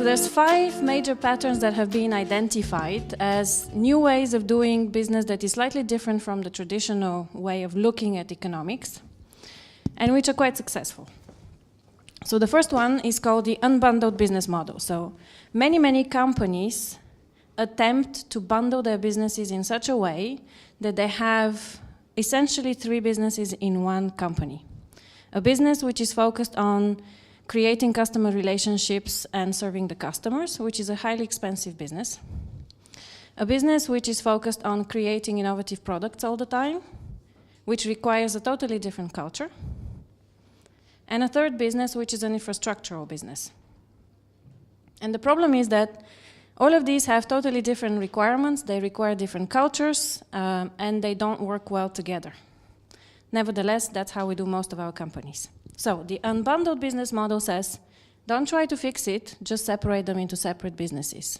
there's 5 major patterns that have been identified as new ways of doing business that is slightly different from the traditional way of looking at economics, and which are quite successful. So the first one is called the unbundled business model. So many companies attempt to bundle their businesses in such a way that they have essentially 3 businesses in one company. A business which is focused on creating customer relationships and serving the customers, which is a highly expensive business. A business which is focused on creating innovative products all the time, which requires a totally different culture. And a third business, which is an infrastructural business. And the problem is that all of these have totally different requirements, they require different cultures, and they don't work well together. Nevertheless, that's how we do most of our companies. So the unbundled business model says, don't try to fix it, just separate them into separate businesses.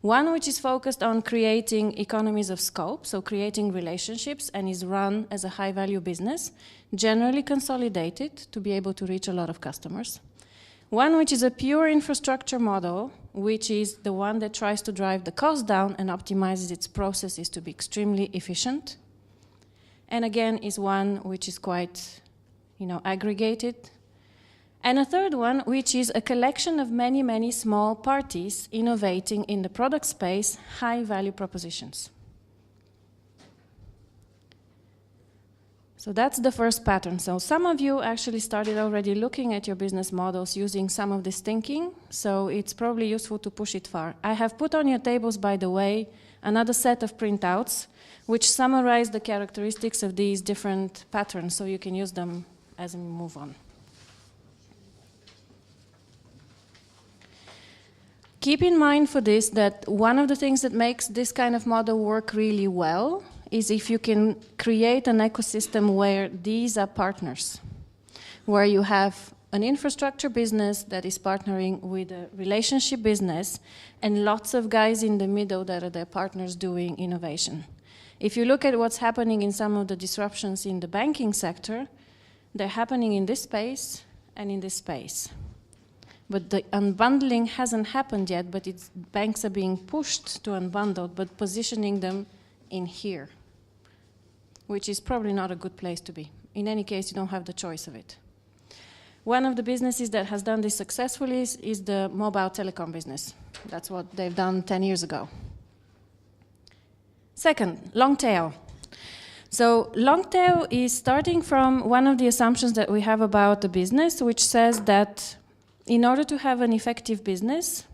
One which is focused on creating economies of scope, so creating relationships, and is run as a high-value business, generally consolidated to be able to reach a lot of customers. One which is a pure infrastructure model, which is the one that tries to drive the cost down and optimizes its processes to be extremely efficient. And again, is one which is quite, aggregated. And a third one, which is a collection of many small parties innovating in the product space, high-value propositions. So that's the first pattern. So some of you actually started already looking at your business models using some of this thinking, so it's probably useful to push it far. I have put on your tables, by the way, another set of printouts which summarize the characteristics of these different patterns, so you can use them as we move on. Keep in mind for this that one of the things that makes this kind of model work really well is if you can create an ecosystem where these are partners, where you have an infrastructure business that is partnering with a relationship business and lots of guys in the middle that are their partners doing innovation. If you look at what's happening in some of the disruptions in the banking sector, they're happening in this space and in this space. But the unbundling hasn't happened yet, but banks are being pushed to unbundle, but positioning them in here, which is probably not a good place to be. In any case, you don't have the choice of it. One of the businesses that has done this successfully is the mobile telecom business. That's what they've done 10 years ago. Second, Longtail. So Longtail is starting from one of the assumptions that we have about the business, which says that in order to have an effective business,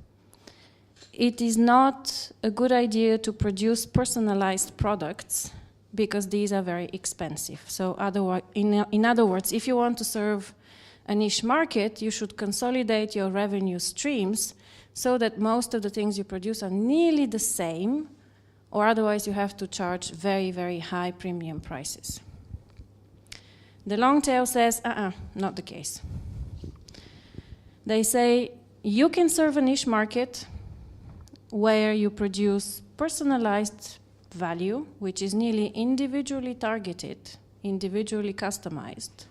it is not a good idea to produce personalized products because these are very expensive. So in other words, if you want to serve a niche market, you should consolidate your revenue streams so that most of the things you produce are nearly the same, or otherwise you have to charge very high premium prices. The Longtail says, not the case. They say you can serve a niche market where you produce personalized value, which is nearly individually targeted, individually customized,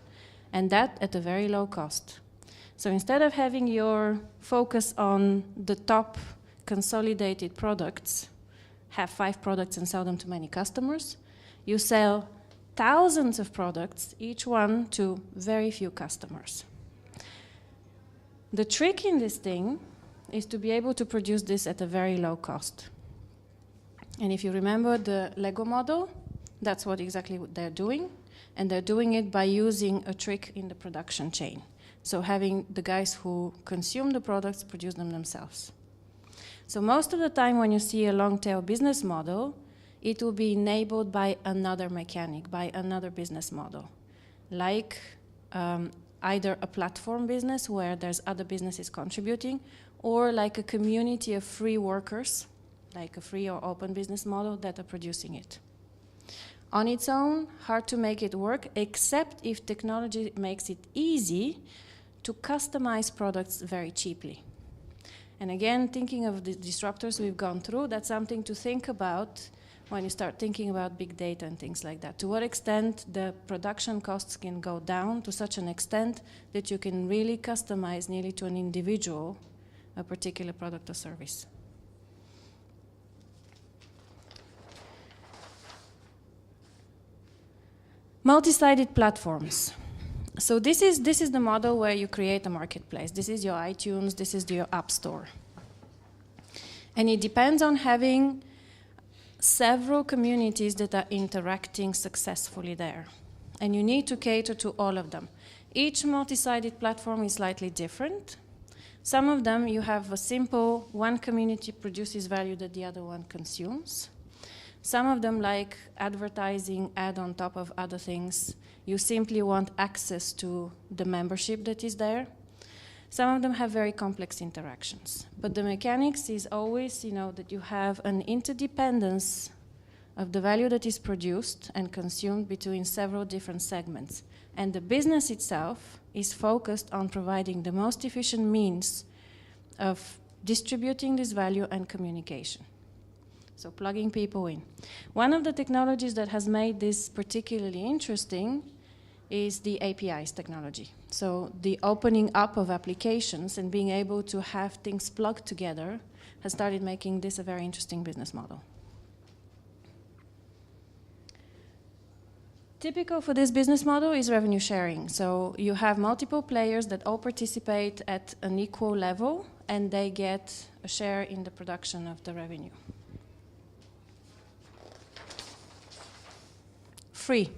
and that at a very low cost. So instead of having your focus on the top consolidated products, have 5 products and sell them to many customers, you sell thousands of products, each one to very few customers. The trick in this thing is to be able to produce this at a very low cost. And if you remember the Lego model, that's what exactly they're doing. And they're doing it by using a trick in the production chain. So having the guys who consume the products produce them themselves. So most of the time when you see a long-tail business model, it will be enabled by another mechanic, by another business model. Like either a platform business where there's other businesses contributing, or like a community of free workers, like a free or open business model that are producing it. On its own, hard to make it work, except if technology makes it easy to customize products very cheaply. And again, thinking of the disruptors we've gone through, that's something to think about when you start thinking about big data and things like that. To what extent the production costs can go down to such an extent that you can really customize nearly to an individual a particular product or service. Multisided platforms. So this is the model where you create a marketplace. This is your iTunes, this is your App Store. And it depends on having several communities that are interacting successfully there. And you need to cater to all of them. Each multi-sided platform is slightly different. Some of them you have a simple, one community produces value that the other one consumes. Some of them, like advertising, add on top of other things. You simply want access to the membership that is there. Some of them have very complex interactions. But the mechanics is always, that you have an interdependence of the value that is produced and consumed between several different segments. And the business itself is focused on providing the most efficient means of distributing this value and communication. So plugging people in. One of the technologies that has made this particularly interesting is the APIs technology. So the opening up of applications and being able to have things plugged together has started making this a very interesting business model. Typical for this business model is revenue sharing. So you have multiple players that all participate at an equal level, and they get a share in the production of the revenue. Free.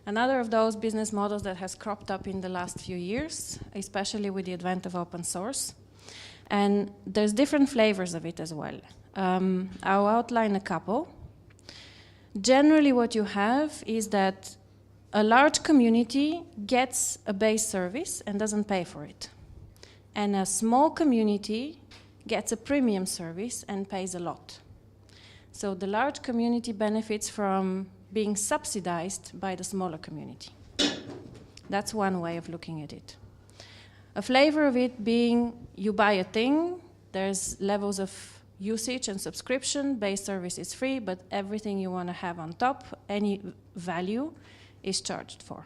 Another of those business models that has cropped up in the last few years, especially with the advent of open source. And there's different flavors of it as well. I'll outline a couple. Generally what you have is that a large community gets a base service and doesn't pay for it. And a small community gets a premium service and pays a lot. So the large community benefits from being subsidized by the smaller community. That's one way of looking at it. A flavor of it being you buy a thing, there's levels of usage and subscription, base service is free, but everything you want to have on top, any value, is charged for.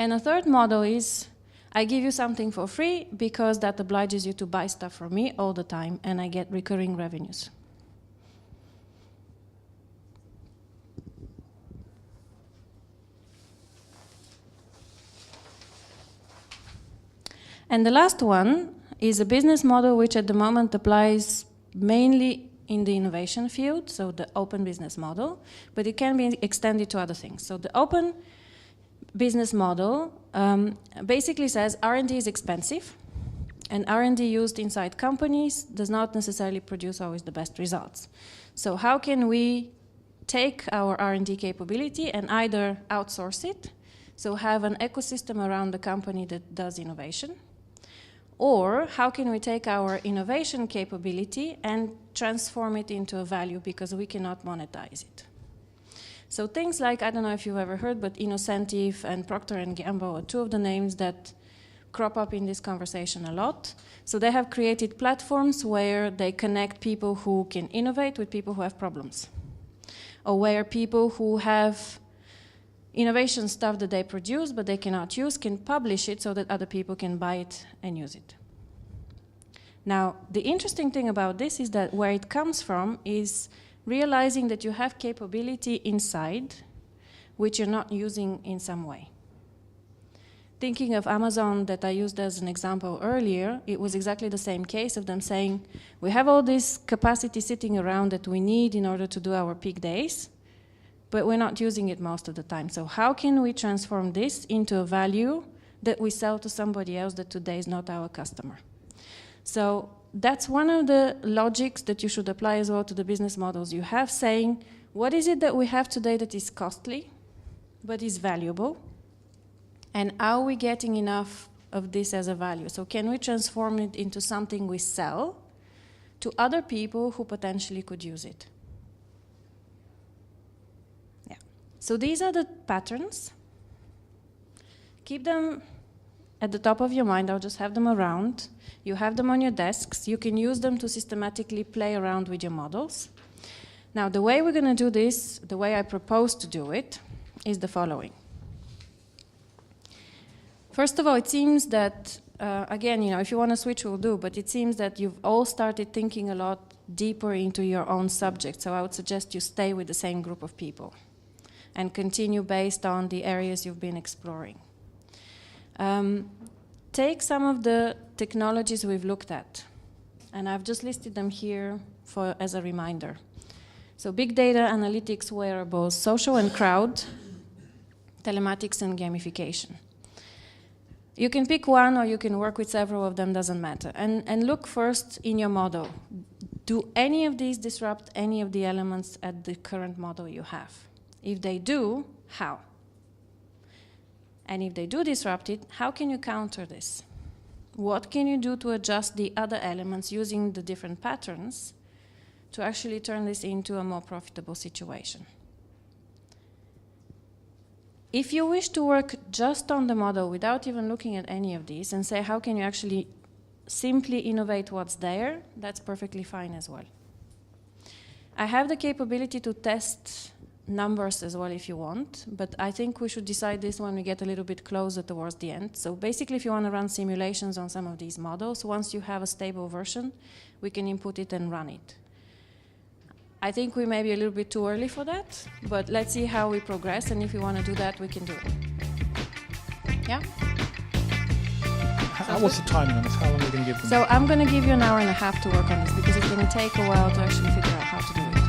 And a third model is I give you something for free because that obliges you to buy stuff from me all the time and I get recurring revenues. And the last one is a business model which at the moment applies mainly in the innovation field, so the open business model, but it can be extended to other things. So the open business model basically says R&D is expensive, and R&D used inside companies does not necessarily produce always the best results. So how can we take our R&D capability and either outsource it, so have an ecosystem around the company that does innovation, or how can we take our innovation capability and transform it into a value because we cannot monetize it. So things like, I don't know if you've ever heard, but Innocentive and Procter & Gamble are two of the names that crop up in this conversation a lot. So they have created platforms where they connect people who can innovate with people who have problems, or where people who have innovation stuff that they produce but they cannot use can publish it so that other people can buy it and use it. Now, the interesting thing about this is that where it comes from is realizing that you have capability inside which you're not using in some way. Thinking of Amazon that I used as an example earlier, it was exactly the same case of them saying, we have all this capacity sitting around that we need in order to do our peak days, but we're not using it most of the time. So how can we transform this into a value that we sell to somebody else that today is not our customer? So that's one of the logics that you should apply as well to the business models you have, saying, what is it that we have today that is costly, but is valuable? And are we getting enough of this as a value? So can we transform it into something we sell to other people who potentially could use it? So these are the patterns. Keep them at the top of your mind. I'll just have them around. You have them on your desks. You can use them to systematically play around with your models. Now, the way we're going to do this, the way I propose to do it, is the following. First of all, it seems that again, if you want to switch, we'll do, but it seems that you've all started thinking a lot deeper into your own subject, so I would suggest you stay with the same group of people and continue based on the areas you've been exploring. Take some of the technologies we've looked at, and I've just listed them here as a reminder. So big data, analytics, wearables, social and crowd, telematics and gamification. You can pick one or you can work with several of them, doesn't matter. And look first in your model. Do any of these disrupt any of the elements at the current model you have? If they do, how? And if they do disrupt it, how can you counter this? What can you do to adjust the other elements using the different patterns to actually turn this into a more profitable situation? If you wish to work just on the model without even looking at any of these and say, how can you actually simply innovate what's there, that's perfectly fine as well. I have the capability to test numbers as well if you want, but I think we should decide this when we get a little bit closer towards the end. So basically, if you want to run simulations on some of these models, once you have a stable version, we can input it and run it. I think we may be a little bit too early for that, but let's see how we progress, and if you want to do that, we can do it. Yeah? What's the timing on this? How long are we going to give them? So I'm going to give you an hour and a half to work on this, because it's going to take a while to actually figure out how to do it.